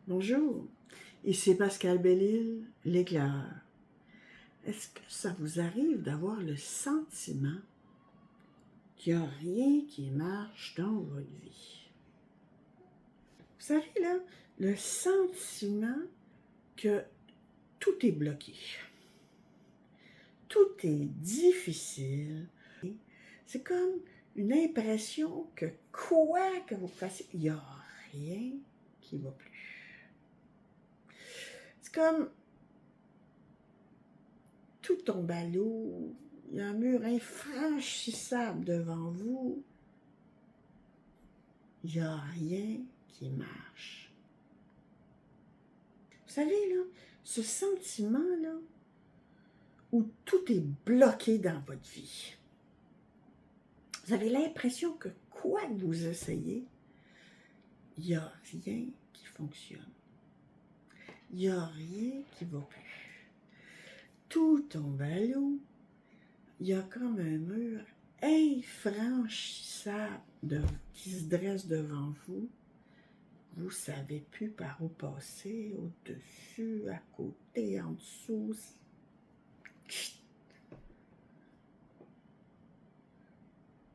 Bonjour, ici Pascal Belle-Île, l'éclaireur. Est-ce que ça vous arrive d'avoir le sentiment qu'il n'y a rien qui marche dans votre vie? Vous savez, là, le sentiment que tout est bloqué, tout est difficile. C'est comme une impression que quoi que vous fassiez, il n'y a rien qui va plus. C'est comme tout tombe à l'eau, il y a un mur infranchissable devant vous, il n'y a rien qui marche. Vous savez, là, ce sentiment-là, où tout est bloqué dans votre vie, vous avez l'impression que quoi que vous essayez, il n'y a rien qui fonctionne. Il n'y a rien qui va plus. Tout tombe à l'eau. Il y a comme un mur infranchissable qui se dresse devant vous. Vous ne savez plus par où passer, au-dessus, à côté, en dessous.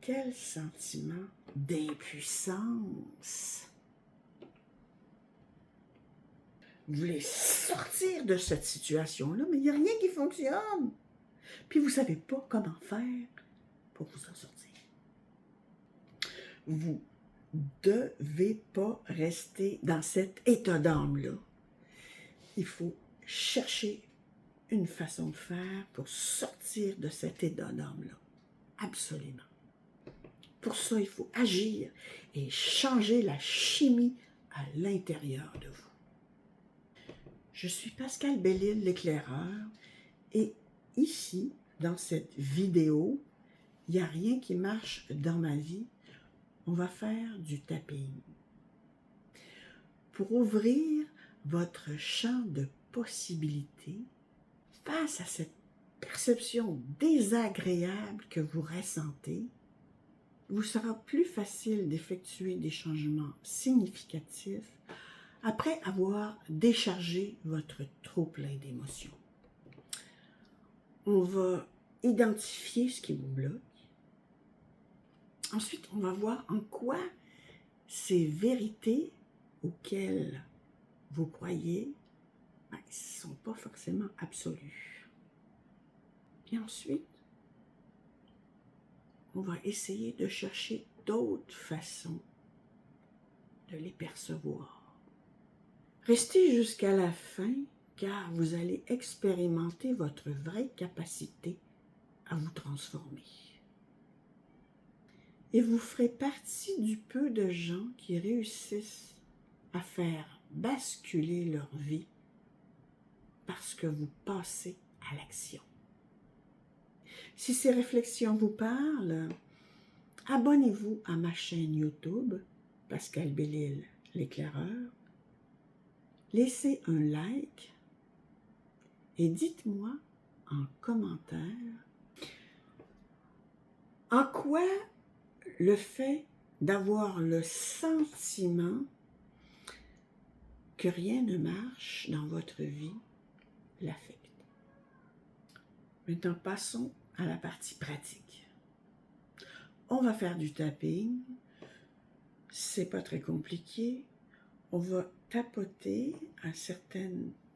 Quel sentiment d'impuissance! Vous voulez sortir de cette situation-là, mais il n'y a rien qui fonctionne. Puis vous ne savez pas comment faire pour vous en sortir. Vous ne devez pas rester dans cet état d'âme-là. Il faut chercher une façon de faire pour sortir de cet état d'âme-là. Absolument. Pour ça, il faut agir et changer la chimie à l'intérieur de vous. Je suis Pascal Belle-Île, l'éclaireur, et ici, dans cette vidéo, il n'y a rien qui marche dans ma vie. On va faire du tapping. Pour ouvrir votre champ de possibilités face à cette perception désagréable que vous ressentez, il vous sera plus facile d'effectuer des changements significatifs après avoir déchargé votre trop-plein d'émotions. On va identifier ce qui vous bloque. Ensuite, on va voir en quoi ces vérités auxquelles vous croyez ne sont pas forcément absolues. Et ensuite, on va essayer de chercher d'autres façons de les percevoir. Restez jusqu'à la fin, car vous allez expérimenter votre vraie capacité à vous transformer. Et vous ferez partie du peu de gens qui réussissent à faire basculer leur vie parce que vous passez à l'action. Si ces réflexions vous parlent, abonnez-vous à ma chaîne YouTube, Pascal Belle-Île, l'éclaireur. Laissez un like et dites-moi en commentaire en quoi le fait d'avoir le sentiment que rien ne marche dans votre vie l'affecte. Maintenant, passons à la partie pratique. On va faire du tapping. C'est pas très compliqué. On va tapoter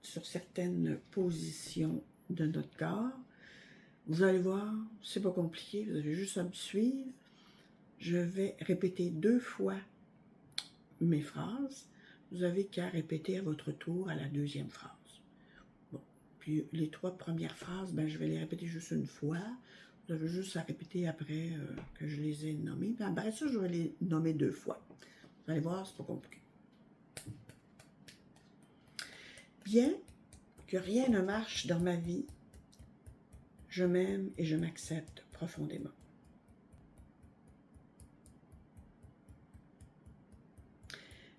sur certaines positions de notre corps. Vous allez voir, c'est pas compliqué. Vous avez juste à me suivre. Je vais répéter 2 fois mes phrases. Vous avez qu'à répéter à votre tour à la 2e phrase. Bon. Puis les 3 premières phrases, je vais les répéter juste une fois. Vous avez juste à répéter après que je les ai nommées. Puis après ça, je vais les nommer 2 fois. Vous allez voir, c'est pas compliqué. Bien que rien ne marche dans ma vie, je m'aime et je m'accepte profondément.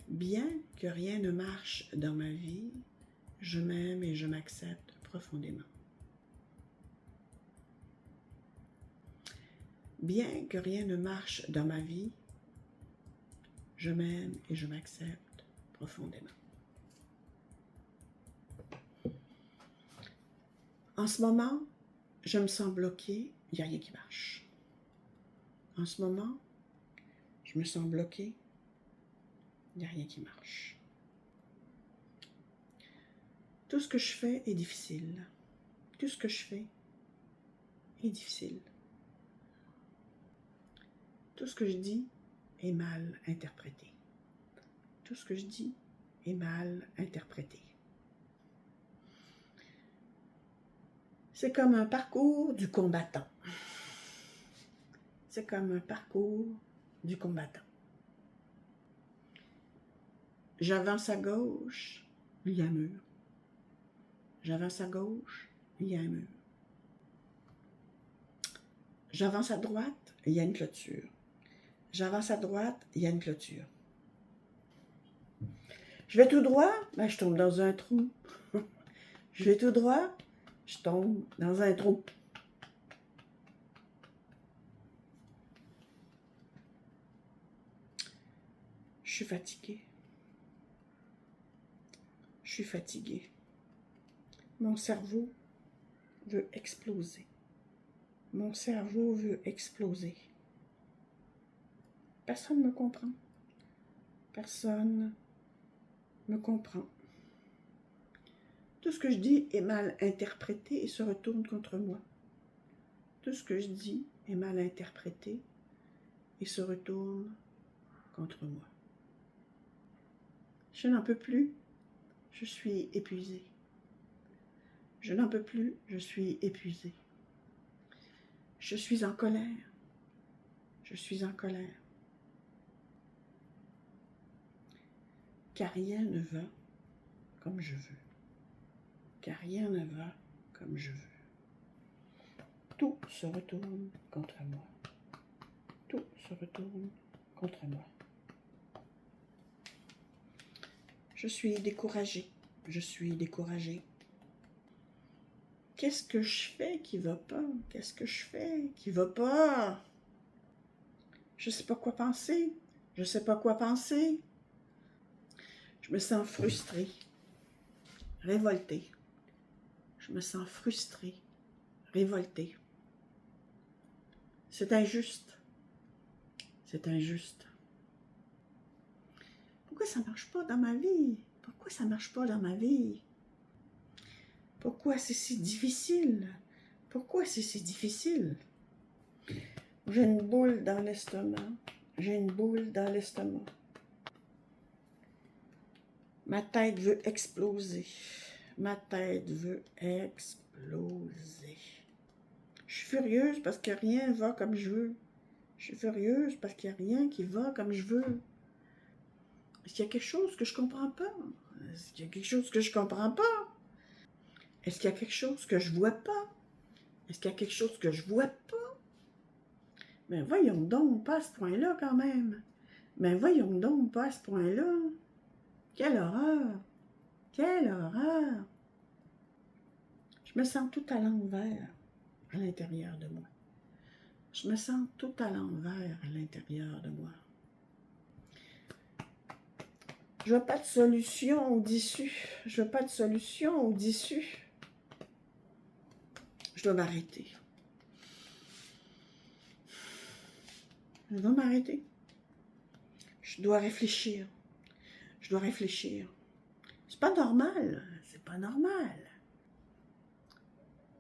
Bien que rien ne marche dans ma vie, je m'aime et je m'accepte profondément. Bien que rien ne marche dans ma vie, je m'aime et je m'accepte profondément. En ce moment, je me sens bloquée, il n'y a rien qui marche. En ce moment, je me sens bloquée, il n'y a rien qui marche. Tout ce que je fais est difficile. Tout ce que je fais est difficile. Tout ce que je dis est mal interprété. Tout ce que je dis est mal interprété. C'est comme un parcours du combattant. C'est comme un parcours du combattant. J'avance à gauche, il y a un mur. J'avance à gauche, il y a un mur. J'avance à droite, il y a une clôture. J'avance à droite, il y a une clôture. Je vais tout droit, ben je tombe dans un trou. Je vais tout droit, je tombe dans un trou. Je suis fatiguée. Je suis fatiguée. Mon cerveau veut exploser. Mon cerveau veut exploser. Personne ne me comprend. Personne me comprend. Tout ce que je dis est mal interprété et se retourne contre moi. Tout ce que je dis est mal interprété et se retourne contre moi. Je n'en peux plus. Je suis épuisée. Je n'en peux plus. Je suis épuisée. Je suis en colère. Je suis en colère. Car rien ne va comme je veux. Car rien ne va comme je veux. Tout se retourne contre moi. Tout se retourne contre moi. Je suis découragée. Je suis découragée. Qu'est-ce que je fais qui va pas? Qu'est-ce que je fais qui va pas? Je sais pas quoi penser. Je sais pas quoi penser. Je me sens frustrée, révoltée. Je me sens frustrée, révoltée. C'est injuste. C'est injuste. Pourquoi ça marche pas dans ma vie? Pourquoi ça marche pas dans ma vie? Pourquoi c'est si difficile? Pourquoi c'est si difficile? J'ai une boule dans l'estomac. J'ai une boule dans l'estomac. Ma tête veut exploser. Ma tête veut exploser. Je suis furieuse parce que rien va comme je veux. Je suis furieuse parce qu'il n'y a rien qui va comme je veux. Est-ce qu'il y a quelque chose que je comprends pas? Est-ce qu'il y a quelque chose que je comprends pas? Est-ce qu'il y a quelque chose que je vois pas? Est-ce qu'il y a quelque chose que je vois pas? Mais voyons donc, pas à ce point-là quand même. Mais voyons donc, pas à ce point-là. Quelle horreur! Quelle horreur! Je me sens tout à l'envers à l'intérieur de moi. Je me sens tout à l'envers à l'intérieur de moi. Je veux pas de solution ou d'issue. Je veux pas de solution ou d'issue. Je dois m'arrêter. Je dois m'arrêter. Je dois réfléchir. Je dois réfléchir. C'est pas normal. C'est pas normal.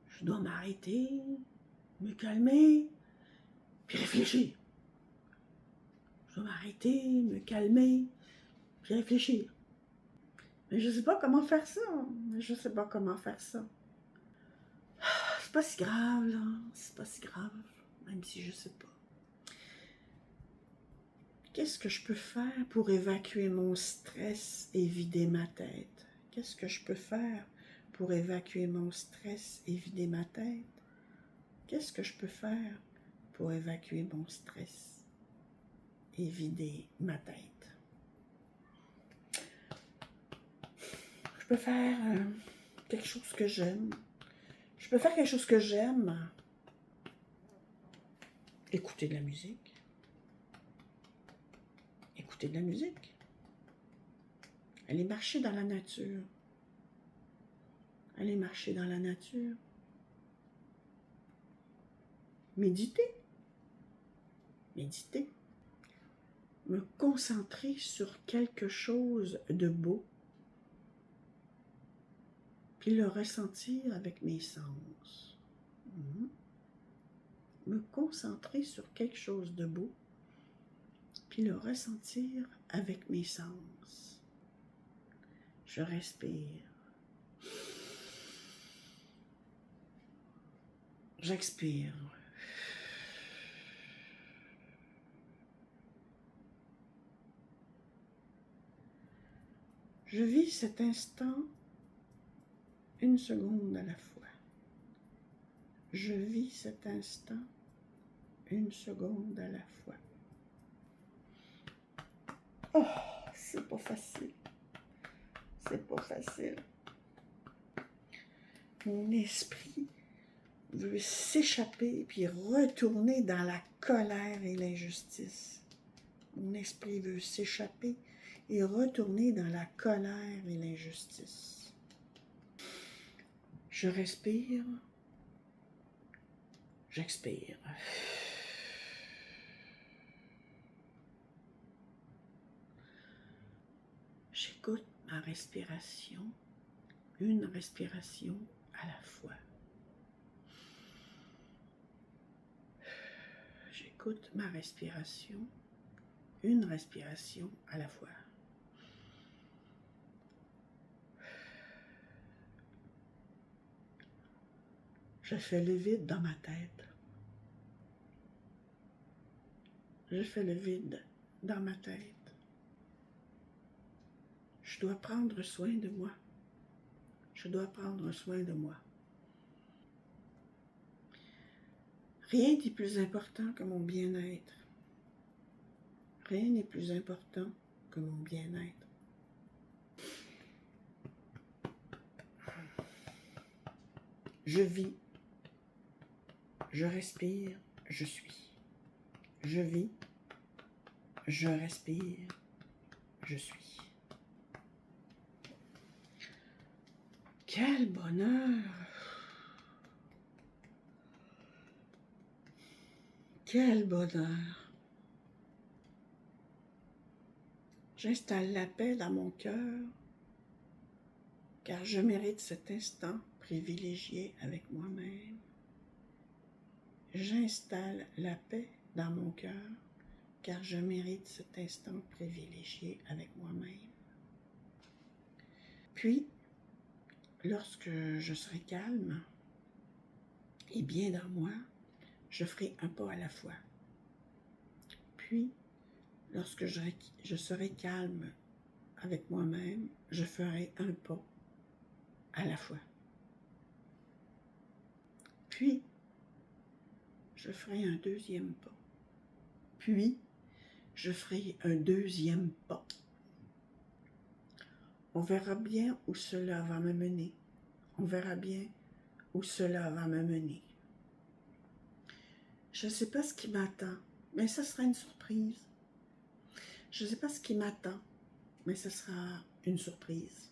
Je dois m'arrêter, me calmer, puis réfléchir. Je dois m'arrêter, me calmer, puis réfléchir. Mais je sais pas comment faire ça. Je sais pas comment faire ça. C'est pas si grave, là. C'est pas si grave, même si je sais pas. Qu'est-ce que je peux faire pour évacuer mon stress et vider ma tête? Qu'est-ce que je peux faire pour évacuer mon stress et vider ma tête? Qu'est-ce que je peux faire pour évacuer mon stress et vider ma tête? Je peux faire quelque chose que j'aime. Je peux faire quelque chose que j'aime. Écouter de la musique. Écouter de la musique. Aller marcher dans la nature. Aller marcher dans la nature. méditer, méditer, me concentrer sur quelque chose de beau, puis le ressentir avec mes sens. Me concentrer sur quelque chose de beau, puis le ressentir avec mes sens. Je respire. J'expire. Je vis cet instant une seconde à la fois. Je vis cet instant une seconde à la fois. Oh, c'est pas facile. C'est pas facile. Mon esprit veut s'échapper puis retourner dans la colère et l'injustice. Mon esprit veut s'échapper et retourner dans la colère et l'injustice. Je respire. J'expire. J'écoute ma respiration, une respiration à la fois. J'écoute ma respiration, une respiration à la fois. Je fais le vide dans ma tête. Je fais le vide dans ma tête. Je dois prendre soin de moi. Je dois prendre soin de moi. Rien n'est plus important que mon bien-être. Rien n'est plus important que mon bien-être. Je vis, je respire, je suis. Je vis, je respire, je suis. Quel bonheur! Quel bonheur! J'installe la paix dans mon cœur, car je mérite cet instant privilégié avec moi-même. J'installe la paix dans mon cœur, car je mérite cet instant privilégié avec moi-même. Puis, lorsque je serai calme et bien dans moi, je ferai un pas à la fois. Puis, lorsque je serai calme avec moi-même, je ferai un pas à la fois. Puis, je ferai un deuxième pas. Puis, je ferai un deuxième pas. On verra bien où cela va me mener. On verra bien où cela va me mener. Je ne sais pas ce qui m'attend, mais ce sera une surprise. Je ne sais pas ce qui m'attend, mais ce sera une surprise.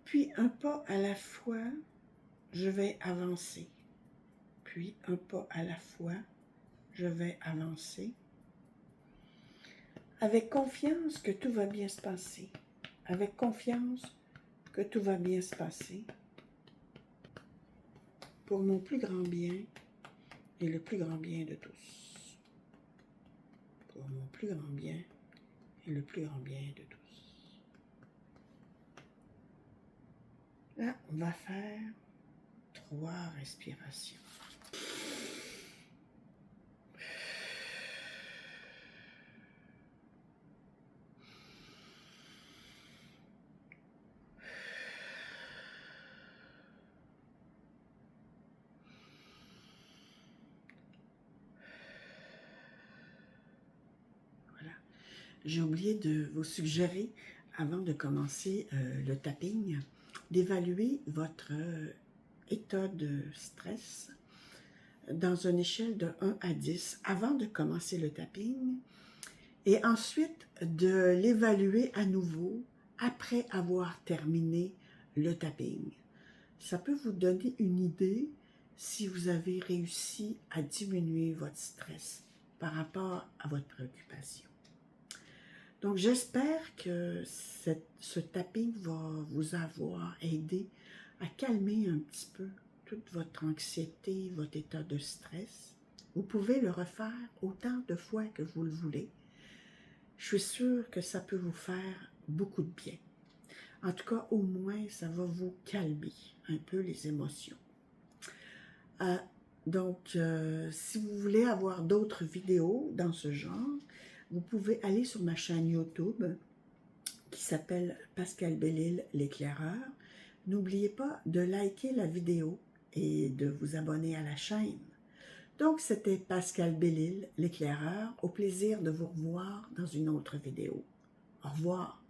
Puis, un pas à la fois, je vais avancer. Puis, un pas à la fois, je vais avancer. Avec confiance que tout va bien se passer. Avec confiance que tout va bien se passer. Pour mon plus grand bien et le plus grand bien de tous. Pour mon plus grand bien et le plus grand bien de tous. Là, on va faire 3 respirations. J'ai oublié de vous suggérer, avant de commencer le tapping, d'évaluer votre état de stress dans une échelle de 1 à 10 avant de commencer le tapping et ensuite de l'évaluer à nouveau après avoir terminé le tapping. Ça peut vous donner une idée si vous avez réussi à diminuer votre stress par rapport à votre préoccupation. Donc, j'espère que ce tapping va vous avoir aidé à calmer un petit peu toute votre anxiété, votre état de stress. Vous pouvez le refaire autant de fois que vous le voulez. Je suis sûre que ça peut vous faire beaucoup de bien. En tout cas, au moins, ça va vous calmer un peu les émotions. Donc, si vous voulez avoir d'autres vidéos dans ce genre, vous pouvez aller sur ma chaîne YouTube qui s'appelle Pascal Bellil, l'éclaireur. N'oubliez pas de liker la vidéo et de vous abonner à la chaîne. Donc, c'était Pascal Bellil, l'éclaireur. Au plaisir de vous revoir dans une autre vidéo. Au revoir.